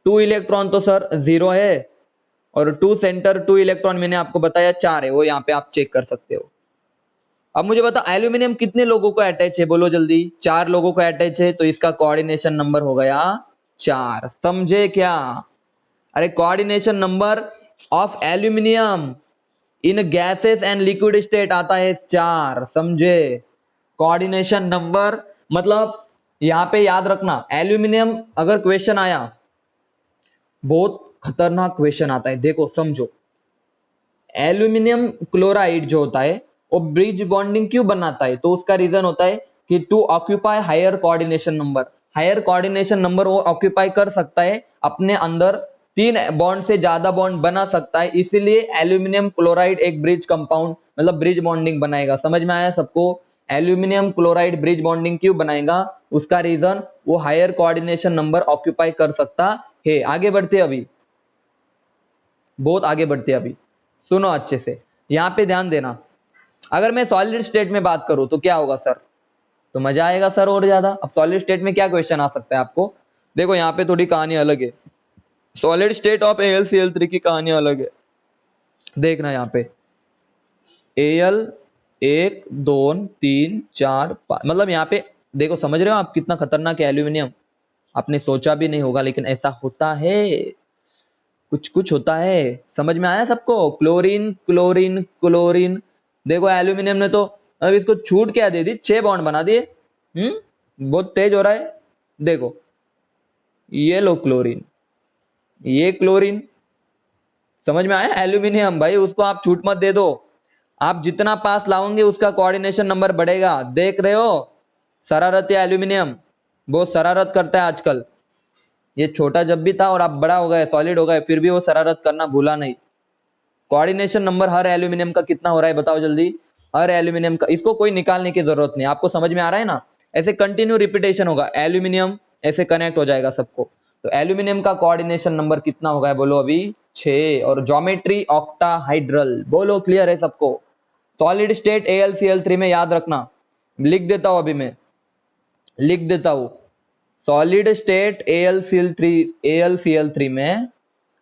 2 इलेक्ट्रॉन तो सर 0 है, और 2 सेंटर 2 इलेक्ट्रॉन मैंने आपको बताया 4 है, वो यहाँ पे आप चेक कर सकते हो। अब मुझे बता एल्यूमिनियम कितने लोगों को अटैच है, बोलो जल्दी। 4 लोगों को अटैच है, तो इसका कोऑर्डिनेशन नंबर हो गया 4, समझे क्या। अरे coordination number of aluminium in gases and liquid state आता है 4, समझे। कोऑर्डिनेशन नंबर मतलब यहां पे याद रखना, एल्यूमिनियम अगर क्वेश्चन आया, बहुत खतरनाक क्वेश्चन आता है, देखो समझो। एल्यूमिनियम क्लोराइड जो होता है वो ब्रिज बॉन्डिंग क्यों बनाता है, तो उसका रीजन होता है कि to occupy higher coordination number, higher coordination number वो ऑक्यूपाई कर सकता है अपने अंदर, 3 बॉन्ड से ज्यादा बॉन्ड बना सकता है, इसीलिए एल्यूमिनियम क्लोराइड एक ब्रिज कंपाउंड मतलब ब्रिज बॉन्डिंग बनाएगा, समझ में आया सबको। एल्यूमिनियम क्लोराइड ब्रिज बॉन्डिंग क्यों बनाएगा, उसका रीजन वो हायर कोऑर्डिनेशन नंबर ऑक्यूपाई कर सकता है। आगे बढ़ते अभी, बहुत आगे बढ़ते अभी, सुनो अच्छे से, यहां पे ध्यान देना। अगर मैं सॉलिड स्टेट में बात करूं तो क्या होगा सर, तो मजा आएगा सर और ज्यादा। अब सॉलिड स्टेट में क्या क्वेश्चन आ सकता है आपको, देखो यहाँ पे थोड़ी कहानी अलग है, सॉलिड स्टेट ऑफ AlCl3 की कहानी अलग है। देखना यहाँ पे Al 1 2 3 4 5, मतलब यहाँ पे देखो, समझ रहे हो आप कितना खतरनाक है एल्यूमिनियम, आपने सोचा भी नहीं होगा लेकिन ऐसा होता है। कुछ कुछ होता है। समझ में आया सबको? Chlorine chlorine chlorine. देखो एल्यूमिनियम ने तो अब इसको छूट क्या दे दी, 6 बॉन्ड बना दिए। बहुत तेज हो रहा है। देखो ये लो क्लोरीन, ये क्लोरीन। समझ में आया? एल्यूमिनियम भाई उसको आप छूट मत दे दो। आप जितना पास लाओगे उसका कोऑर्डिनेशन नंबर बढ़ेगा। देख रहे हो? शरारत या एल्यूमिनियम बहुत शरारत करता है आजकल। ये छोटा जब भी था और अब बड़ा हो गया, सॉलिड हो गया, फिर भी वो शरारत करना भूला नहीं। कोऑर्डिनेशन नंबर हर एल्यूमिनियम का कितना हो रहा है बताओ जल्दी? हर एल्यूमिनियम का, इसको कोई निकालने की जरूरत नहीं। आपको समझ में आ रहा है ना? ऐसे कंटिन्यू रिपीटेशन होगा, एल्यूमिनियम ऐसे कनेक्ट हो जाएगा सबको। तो एल्यूमिनियम का कोऑर्डिनेशन नंबर कितना होगा बोलो अभी? 6। और ज्योमेट्री ऑक्टाहाइड्रल। बोलो क्लियर है सबको? सॉलिड स्टेट AlCl3 में याद रखना, लिख देता हूं अभी मैं, लिख देता हूं। सॉलिड स्टेट AlCl3 में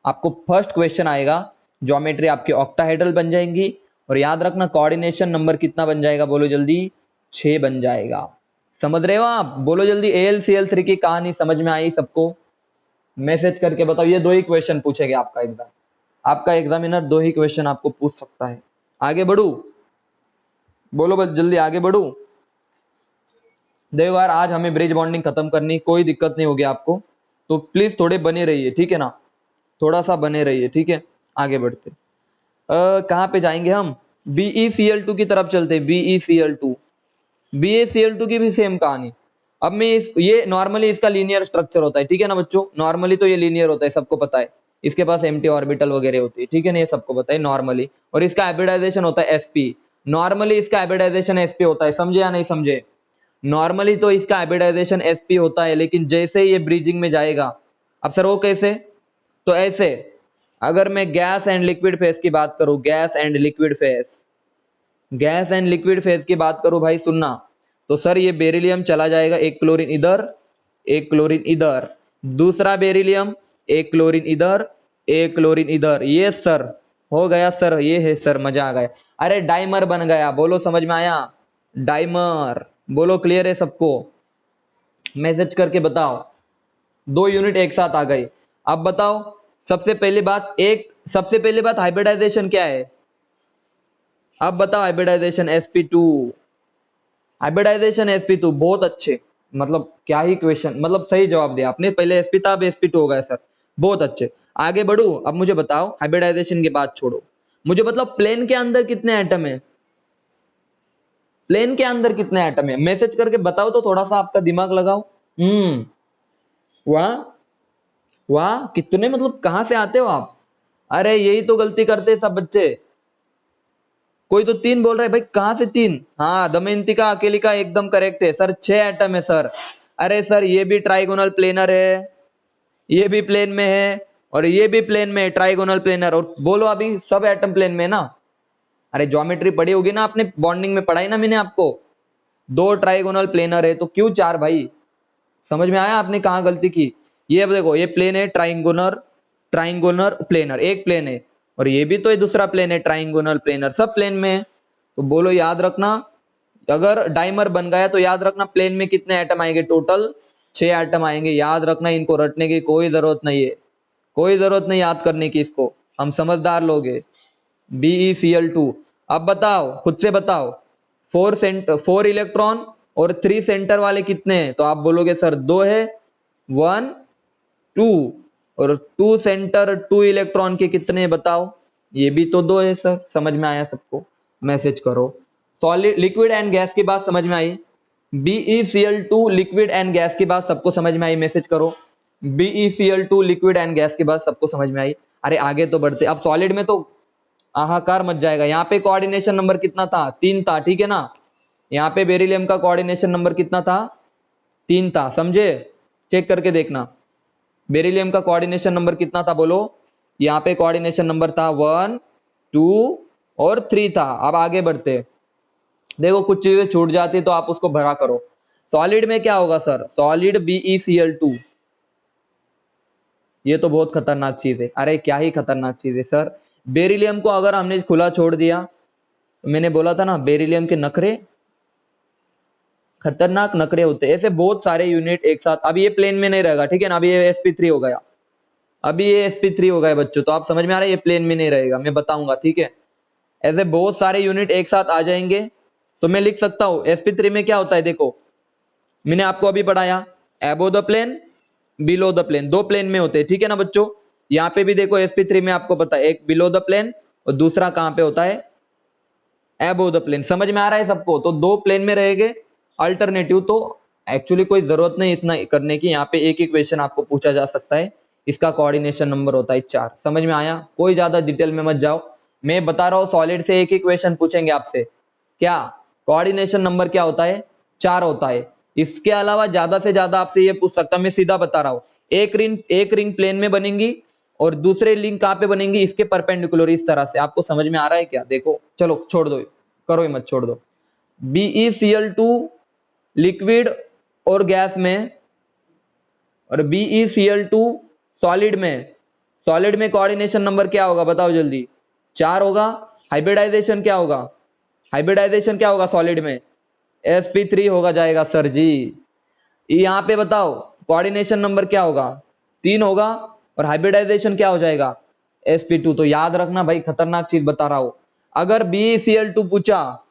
आपको फर्स्ट क्वेश्चन आएगा, ज्योमेट्री आपकी ऑक्टाहेड्रल बन जाएंगी। और याद रखना कोऑर्डिनेशन नंबर कितना बन जाएगा बोलो जल्दी? 6 बन जाएगा। समझ रहे हो आप? बोलो जल्दी। AlCl3 की कहानी समझ में आई सबको? मैसेज करके बताओ। ये 2 ही क्वेश्चन पूछेगा आपका एग्जाम, आपका एग्जामिनर 2 ही क्वेश्चन आपको पूछ सकता है। आगे बढ़ू? बोलो बस जल्दी आगे बढ़ू। देखो यार आज हमें ब्रिज बॉन्डिंग खत्म करनी, कोई दिक्कत नहीं होगी आपको, तो प्लीज थोड़े बने रहिए, ठीक है ना? थोड़ा सा बने रहिए, ठीक है? आगे बढ़ते कहाँ पे जाएंगे हम? BeCl2 की तरफ चलते। BeCl2, BaCl2 की भी सेम कहानी। अब मैं ये नॉर्मली इसका लीनियर स्ट्रक्चर होता है, ठीक है ना बच्चों? नॉर्मली तो ये लीनियर होता है, सबको पता है। इसके पास एम्प्टी ऑर्बिटल वगैरह होती है, ठीक है ना? ये सबको पता है नॉर्मली। और इसका हाइब्रिडाइजेशन होता है sp। नॉर्मली इसका हाइब्रिडाइजेशन sp होता है, समझे या नहीं समझे? नॉर्मली तो इसका हाइब्रिडाइजेशन sp होता है, लेकिन जैसे ये ब्रीजिंग में जाएगा, अब सर वो कैसे? तो ऐसे, अगर मैं गैस एंड लिक्विड फेज की बात करूं, gas and liquid phase, gas and liquid phase की बात करूं भाई सुनना, तो सर ये बेरिलियम चला जाएगा, एक क्लोरीन इधर, एक क्लोरीन इधर, दूसरा बेरिलियम, एक क्लोरीन इधर, एक क्लोरीन इधर। ये सर हो गया सर, ये है सर, मजा आ गया। अरे डाइमर बन गया। बोलो समझ में आया? डाइमर। बोलो क्लियर है सबको? मैसेज करके बताओ। 2 यूनिट एक साथ आ गई। अब बताओ सबसे पहली बात हाइब्रिडाइजेशन क्या है? अब बताओ हाइब्रिडाइजेशन sp2। हाइब्रिडाइजेशन sp2 बहुत अच्छे, मतलब क्या ही क्वेश्चन, मतलब सही जवाब दिया आपने। पहले sp था, अब sp2 हो गया सर, बहुत अच्छे। आगे बढ़ू? अब मुझे बताओ हाइब्रिडाइजेशन की बात छोड़ो, मुझे मतलब प्लेन के अंदर कितने एटम है? प्लेन के अंदर कितने एटम है? मैसेज करके बताओ तो थोड़ा सा आपका दिमाग लगाओ। वाह वाह, कितने मतलब कहां से आते हो आप? अरे यही तो गलती करते हैं सब बच्चे। कोई तो 3 बोल रहा है भाई, कहां से 3? हाँ दमयंती का अकेली का एकदम करेक्ट है सर, 6 एटम है सर। अरे सर ये भी ट्राइगोनल प्लेनर है, ये भी प्लेन में है, और ये भी प्लेन में है, ट्राइगोनल प्लेनर। और बोलो अभी सब एटम प्लेन में है ना? अरे ज्योमेट्री पढ़ी होगी ना आपने, बॉन्डिंग में पढ़ाई ना मैंने आपको। 2 ट्राइगोनल प्लेनर है तो क्यों 4 भाई? समझ में आया आपने कहां गलती की? ये अब देखो, ये प्लेन है ट्राइंगुलर, ट्राइंगुलर प्लेनर एक प्लेन है, और ये भी तो ये दूसरा प्लेन है ट्राइंगुलर प्लेनर, सब प्लेन में है। तो बोलो याद रखना, अगर डाइमर बन गया तो याद रखना प्लेन में कितने एटम आएंगे? टोटल 6 एटम आएंगे। याद रखना, इनको रटने की कोई जरूरत नहीं है, कोई जरूरत नहीं याद करने की इसको, हम समझदार लोग हैं। BeCl2। अब बताओ, खुद से बताओ, 4 इलेक्ट्रॉन और 3 सेंटर वाले कितने हैं? तो आप बोलोगे सर 2 है, 1 2, और 2 सेंटर 2 इलेक्ट्रॉन के कितने हैं बताओ? ये भी तो 2 है सर। समझ में आया सबको? मैसेज करो। सॉलिड लिक्विड एंड गैस की बात समझ में आई? BeCl2 लिक्विड एंड गैस की बात सबको समझ में आई? मैसेज करो। BeCl2 लिक्विड एंड गैस की बात सबको समझ में आई? अरे आगे तो बढ़ते। अब सॉलिड में तो हाहाकार मच जाएगा। यहाँ पे कोऑर्डिनेशन नंबर कितना था? 3 था, ठीक है ना? यहाँ पे बेरिलियम का कोऑर्डिनेशन नंबर कितना था? 3 था, समझे? चेक करके देखना बेरिलियम का कोऑर्डिनेशन नंबर कितना था, बोलो। यहाँ पे कोऑर्डिनेशन नंबर था 1 2 और 3 था। अब आगे बढ़ते, देखो कुछ चीजें छूट जाती तो आप उसको भरा करो। सॉलिड में क्या होगा सर? सॉलिड BeCl2, ये तो बहुत खतरनाक चीज है। अरे क्या ही खतरनाक चीज है सर। बेरिलियम को अगर हमने खुला छोड़ दिया, तो मैंने बोला था ना बेरिलियम के नखरे, खतरनाक नखरे होते हैं। ऐसे बहुत सारे यूनिट एक साथ। अब ये प्लेन में नहीं रहेगा, ठीक है ना? अब ये sp3 हो गया, अभी ये sp3 हो गए बच्चों, तो आप समझ में आ रहा है ये प्लेन में नहीं रहेगा, मैं बताऊंगा, ठीक है। ऐसे बहुत सारे यूनिट एक साथ आ जाएंगे तो मैं लिख सकता हूं sp3 में क्या होता है, देखो मैंने आपको अभी पढ़ाया, above the plane below the plane, दो प्लेन में होते हैं, ठीक है ना बच्चों। यहाँ पे भी देखो sp3 में आपको पता है एक बिलो द प्लेन और दूसरा कहां पे होता है, एबो द प्लेन। समझ में आ रहा है सबको, तो दो प्लेन में रहेंगे अल्टरनेटिव। तो एक्चुअली कोई जरूरत नहीं इतना करने की, यहाँ पे एक ही क्वेश्चन आपको पूछा जा सकता है, इसका कोऑर्डिनेशन नंबर होता है 4। समझ में आया, कोई ज्यादा डिटेल में मत जाओ, मैं बता रहा हूँ सॉलिड से एक ही क्वेश्चन पूछेंगे आपसे, क्या कोऑर्डिनेशन नंबर क्या होता है, 4 होता है। इसके अलावा ज्यादा से ज्यादा आपसे ये पूछ सकता, मैं सीधा बता रहा हूँ, एक रिंग प्लेन में बनेंगी और दूसरे लिंक कहां पे बनेंगी, इसके परपेंडिकुलर, इस तरह से। आपको समझ में आ रहा है क्या, देखो चलो छोड़ दो, करो ही मत, छोड़ दो। BeCl2 लिक्विड और गैस में और BeCl2 सॉलिड में, सॉलिड में कोऑर्डिनेशन नंबर क्या होगा बताओ जल्दी, 4 होगा। हाइब्रिडाइजेशन क्या होगा, हाइब्रिडाइजेशन क्या होगा सॉलिड में, sp3 होगा जाएगा सर जी। यहाँ पे बताओ कोऑर्डिनेशन नंबर क्या होगा, 3 होगा, और हाइब्रिडाइजेशन क्या हो जाएगा, sp2। तो याद रखना भाई, खतरनाक चीज बता रहा हूं, अगर BeCl2 पूछा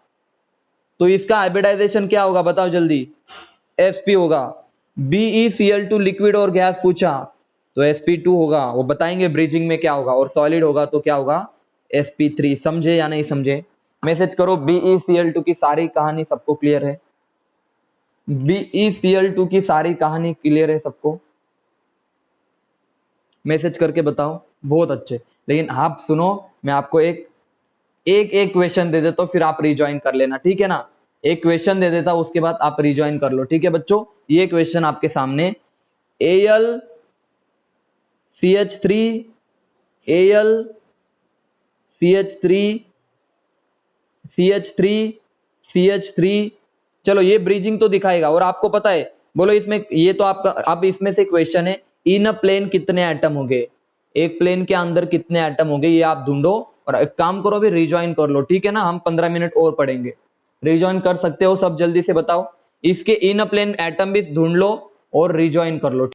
तो इसका हाइब्रिडाइजेशन क्या होगा बताओ जल्दी, sp होगा। BeCl2 लिक्विड और गैस पूछा तो sp2 होगा, वो बताएंगे ब्रिजिंग में क्या होगा, और सॉलिड होगा तो क्या होगा, sp3। समझे या नहीं समझे, मैसेज करो। BeCl2 की सारी कहानी सबको क्लियर है, BeCl2 की सारी कहानी क्लियर है सबको, मैसेज करके बताओ। बहुत अच्छे, लेकिन आप सुनो, मैं आपको एक एक क्वेश्चन दे देता हूं, फिर आप रिज्वाइन कर लेना, ठीक है ना। एक क्वेश्चन दे देता हूं, उसके बाद आप रिज्वाइन कर लो, ठीक है बच्चों। ये क्वेश्चन आपके सामने, AlCH3 AlCH3 CH3 CH3, चलो ये ब्रिजिंग तो दिखाएगा, और आपको पता है, बोलो इसमें, ये तो आपका, अब इसमें से क्वेश्चन है, इन अ प्लेन कितने एटम होंगे, एक प्लेन के अंदर कितने एटम होंगे, ये आप ढूंढो। और एक काम करो, भी रिज्वाइन कर लो, ठीक है ना, हम 15 मिनट और पढ़ेंगे। रिज्वाइन कर सकते हो सब, जल्दी से बताओ, इसके इन अ प्लेन एटम भी ढूंढ लो और रिज्वाइन कर लो।